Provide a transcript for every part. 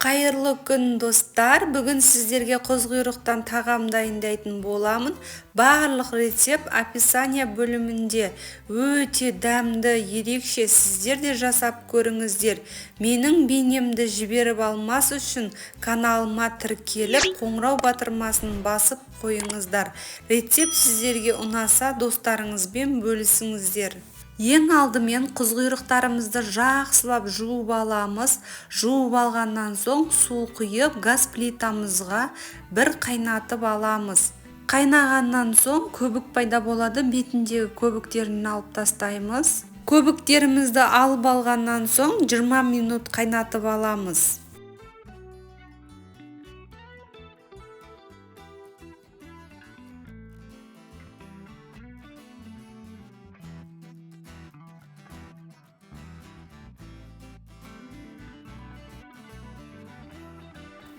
Қайырлы күн достар. Бүгін сіздерге қозқұйрықтан тағам дайындайтын боламын. Барлық рецепт описание бөлімінде. Өте дәмді, ерекше, сіздер де жасап көріңіздер. Менің бейнемді жіберіп алмас үшін каналыма тіркеліп, қоңырау батырмасын басып қойыңыздар. Рецепт сіздерге ұнаса, достарыңызбен бөлісіңіздер. Ең алдымен құзғұйрықтарымызды жақсылап жуып аламыз. Жуып алғаннан соң су құйып газ плитамызға бір қайнатып аламыз. Қайнағаннан соң көбік пайда болады, бетіндегі көбіктерін алып тастаймыз. Көбіктерімізді алып алғаннан соң 20 минут қайнатып аламыз.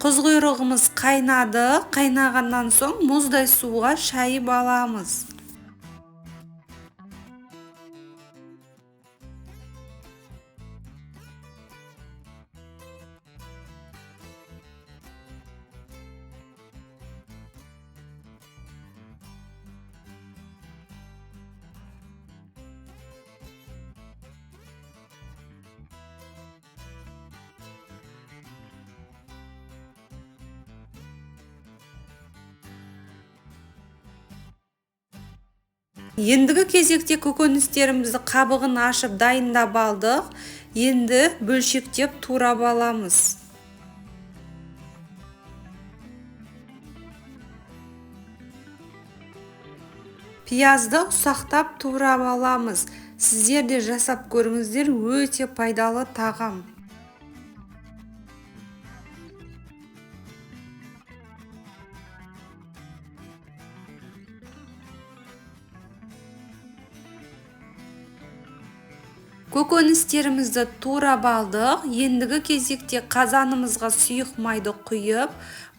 Құзғұйрығымыз қайнады. Қайнағаннан соң мұздай суға шайып аламыз. Ендігі кезекте көкөністерімізді қабығын ашып дайындап алдық. Енді бөлшектеп турап аламыз. Пиязды ұсақтап турап аламыз. Сіздер де жасап көріңіздер, өте пайдалы тағам. Көкөністерімізді турап алдық. Ендігі кезекте қазанымызға сұйық майды құйып,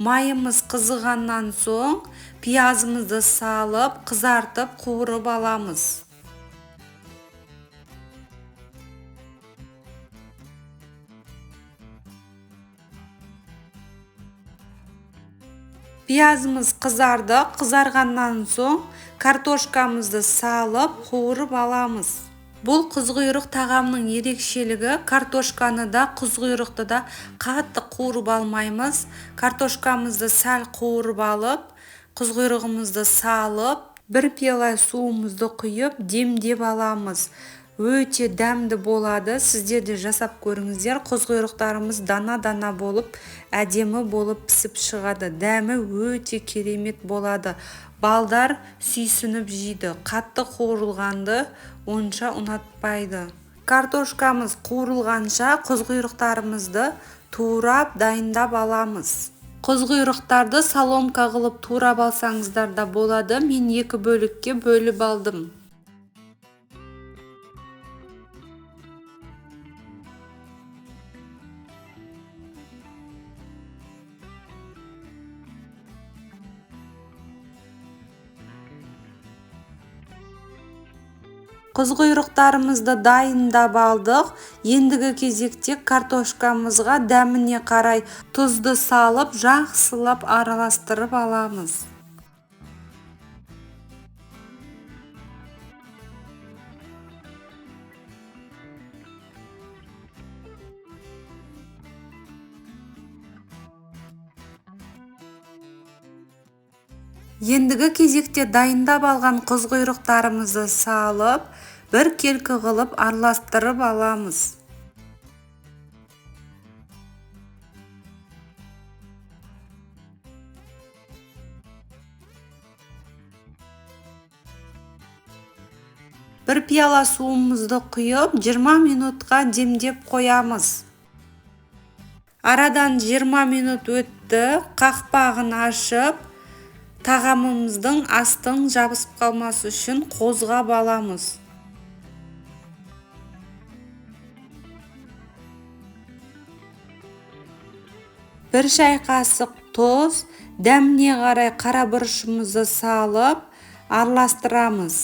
майымыз қызығаннан соң пиязымызды салып, қызартып, қуырып аламыз. Пиязымыз қызарды. Қызарғаннан соң картошкамызды салып, қуырып аламыз. Бұл құзғұйрық тағамның ерекшелігі, картошканы да, құзғұйрықты да қатты қуырып алмаймыз. Картошкамызды сәл қуырып алып, құзғұйрығымызды салып, бір пиала суымызды құйып, демдеп аламыз. Өте дәмді болады. Сіздер де жасап көріңіздер. Құзғұйрықтарымыз дана-дана болып, әдемі болып пісіп шығады. Дәмі өте керемет болады. Балдар сүйсініп жейді. Қатты қуырылғанды онша ұнатпайды. Картошкамыз қуырылғанша құзғұйрықтарымызды турап дайындап аламыз. Құзғұйрықтарды соломка қылып турап алсаңыздар да болады. Мен 2 бөлікке бөліп алдым. Құзғұйрықтарымызды дайындап алдық. Ендігі кезекте картошкамызға дәміне қарай тұзды салып, жақсылап араластырып аламыз. Ендігі кезекте дайындап алған құзғұйрықтарымызды салып, бір келкі қылып араластырып аламыз. Бір пиала суымызды құйып, 20 минутқа демдеп қоямыз. Арадан 20 минут өтті. Қақпағын ашып, тағамымыздың астың жабысып қалмасы үшін қозғап аламыз. Бір шай қасық тұз, дәміне қарай қара бұрышымызды салып, араластырамыз.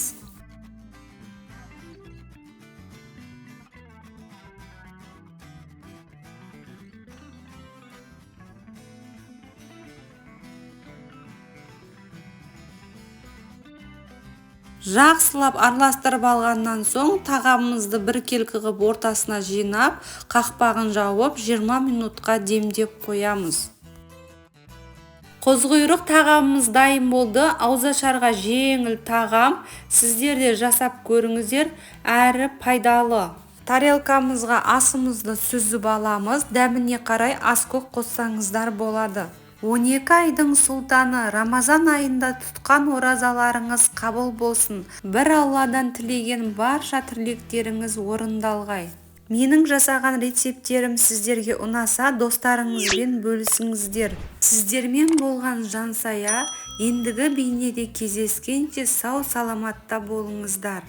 Жақсылап араластырып алғаннан соң тағамымызды біркелкі қылып ортасына жинап, қақпағын жауып 20 минутқа демдеп қоямыз. Қозқұйрық тағамымыз дайын болды. Ауызашарға жеңіл тағам. Сіздер де жасап көріңіздер, әрі пайдалы. Тарелкамызға асымызды сүзіп аламыз. Дәміне қарай ас-көк қоссаңыздар болады. 12 айдың сұлтаны Рамазан айында тұтқан оразаларыңыз қабыл болсын. Бір Алладан тілеген барша тілектеріңіз орындалғай. Менің жасаған рецептерім сіздерге ұнаса, достарыңызбен бөлісіңіздер. Сіздермен болған Жансая. Ендігі бейнеде кездескенше сау саламатта болыңыздар.